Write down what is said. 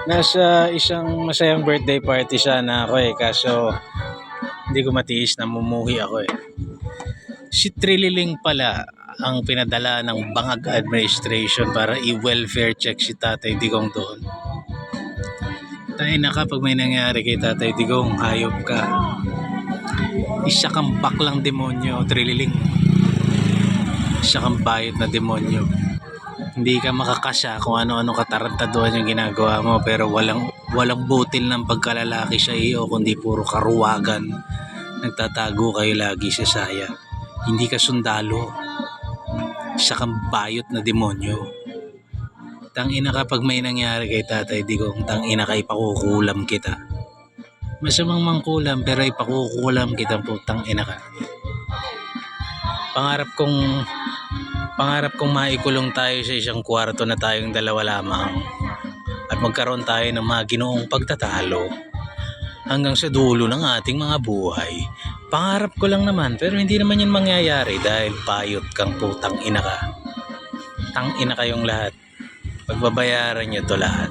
Nasa isang masayang birthday party sana ako kaso hindi ko matiis na mumuhi ako Si Trililing pala ang pinadala ng Bangag Administration para i-welfare check si Tatay Digong doon. Tayo na kapag may nangyari kay Tatay Digong, hayop ka. Isa kang baklang demonyo, Trililing. Isa kang bayot na demonyo. Hindi ka makakasya kung ano-ano katarantaduhan yung ginagawa mo, pero walang butil ng pagkalalaki sa iyo kundi puro karuwagan. Nagtatago kayo lagi sa saya. Hindi ka sundalo. Isa kang bayot na demonyo. Tangina kapag may nangyari kay Tatay Digong, tangina ka, ipakukulam kita. Masamang mangkulam pero ipakukulam kita, putang ina ka. Pangarap kong maikulong tayo sa isang kwarto na tayong dalawa lamang at magkaroon tayo ng mga ginoong pagtatalo hanggang sa dulo ng ating mga buhay. Pangarap ko lang naman pero hindi naman yan mangyayari dahil bayot kang, putang ina ka. Tang ina kayong lahat. Pagbabayaran nyo to lahat.